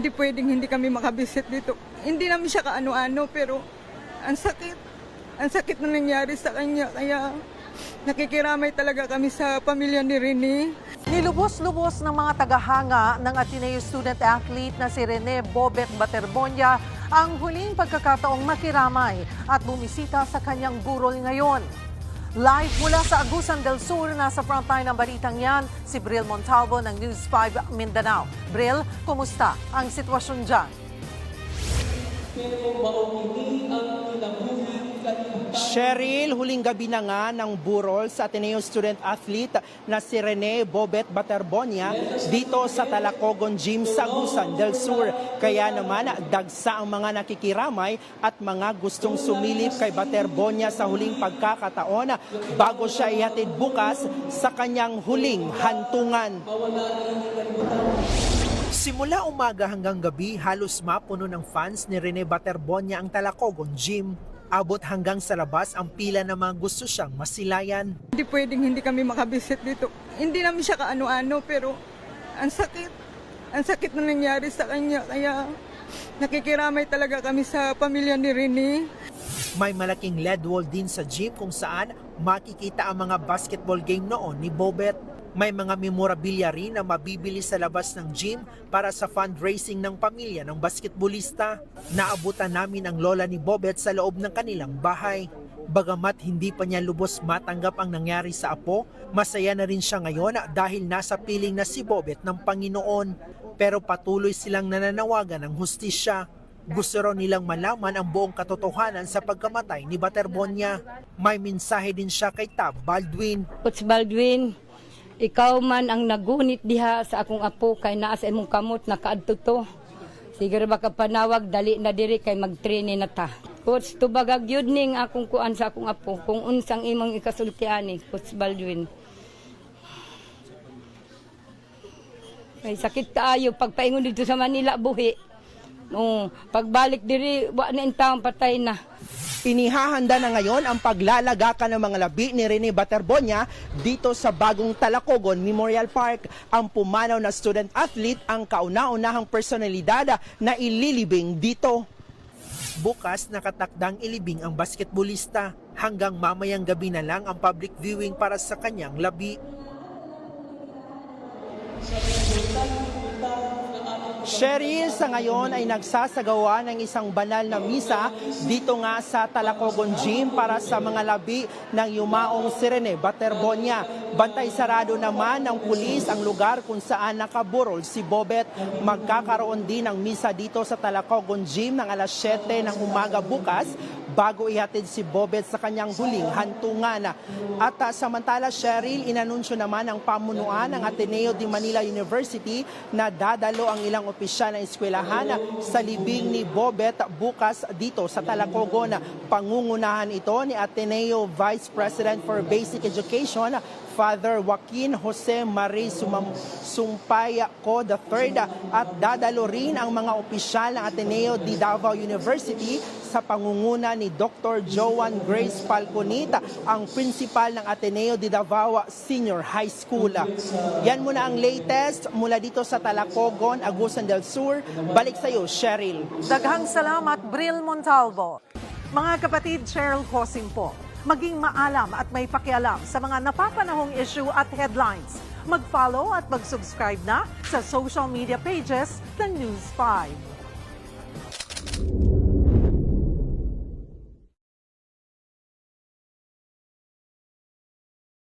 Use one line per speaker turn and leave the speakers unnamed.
Hindi pwedeng hindi kami makabisit dito. Hindi namin siya kaano-ano pero ang sakit. Ang sakit na nangyari sa kanya kaya nakikiramay talaga kami sa pamilya ni Rene.
Nilubos-lubos ng mga tagahanga ng Ateneo student athlete na si Rene Bobet Baterbonia ang huling pagkakataong makiramay at bumisita sa kanyang burol ngayon. Live mula sa Agusan del Sur, nasa frontline ng balitang yan, si Bril Montalvo ng News 5 Mindanao. Bril, kumusta ang sitwasyon dyan?
Cheryl, huling gabi na nga ng burol sa Ateneo student athlete na si Rene Bobet Baterbonia dito sa Talacogon Gym sa Agusan del Sur. Kaya naman dagsa ang mga nakikiramay at mga gustong sumilip kay Baterbonia sa huling pagkakataon bago siya ihatid bukas sa kanyang huling hantungan. Simula umaga hanggang gabi, halos mapuno ng fans ni Rene Baterbonia ang Talacogon Gym. Abot hanggang sa labas ang pila ng mga gusto siyang masilayan.
Hindi pwedeng hindi kami makabisit dito. Hindi namin siya kaano-ano pero ang sakit. Ang sakit na nangyari sa kanya kaya nakikiramay talaga kami sa pamilya ni Rene.
May malaking LED wall din sa gym kung saan makikita ang mga basketball game noon ni Bobet. May mga memorabilia rin na mabibili sa labas ng gym para sa fundraising ng pamilya ng basketballista. Naabutan namin ang lola ni Bobet sa loob ng kanilang bahay. Bagamat hindi pa niya lubos matanggap ang nangyari sa apo, masaya na rin siya ngayon dahil nasa piling na si Bobet ng Panginoon. Pero patuloy silang nananawagan ng hustisya. Gusto raw nilang malaman ang buong katotohanan sa pagkamatay ni Baterbonia. May mensahe din siya kay Tab Baldwin.
Coach Baldwin, ikaw man ang nagunit diha sa akong apo kay naa sa imong kamot nakaadto to. Siguro baka panawag dali na diri kay mag-train na ta. Coach, tubagag yun ning akong kuan sa akong apo kung unsang imong ikasultiani, Coach Baldwin. Ay sakit kaayo pagpaingon dito sa Manila buhi. Pagbalik diri wa na intawong patay na.
Inihahanda na ngayon ang paglalagakan ng mga labi ni Rene Baterbonia dito sa bagong Talacogon Memorial Park. Ang pumanaw na student athlete ang kauna-unahang personalidad na ililibing dito. Bukas nakatakdang ilibing ang basketballista. Hanggang mamayang gabi na lang ang public viewing para sa kanyang labi. Cheryl, sa ngayon ay nagsasagawa ng isang banal na misa dito nga sa Talacogon Gym para sa mga labi ng yumaong si Rene Baterbonia. Bantay sarado naman ng pulis ang lugar kung saan nakaburol si Bobet. Magkakaroon din ng misa dito sa Talacogon Gym ng alas 7 ng umaga bukas bago ihatid si Bobet sa kanyang huling hantungan. At samantala, Cheryl, inanunsyo naman ng pamunuan ng Ateneo de Manila University na dadalo ang ilang opisyal ng eskwelahan sa libing ni Bobet bukas dito sa Talacogon. Pangungunahan ito ni Ateneo Vice President for Basic Education, Father Joaquin Jose Marie Sumpay Co. III, at dadalo rin ang mga opisyal ng Ateneo de Davao University sa pangunguna ni Dr. Joan Grace Falconita, ang principal ng Ateneo de Davao Senior High School. Yan muna ang latest mula dito sa Talacogon, Agusan del Sur. Balik sa iyo, Cheryl.
Daghang salamat, Bril Montalvo. Mga kapatid, Cheryl Cosing po. Maging maalam at may pakialam sa mga napapanahong issue at headlines. Mag-follow at mag-subscribe na sa social media pages ng News 5.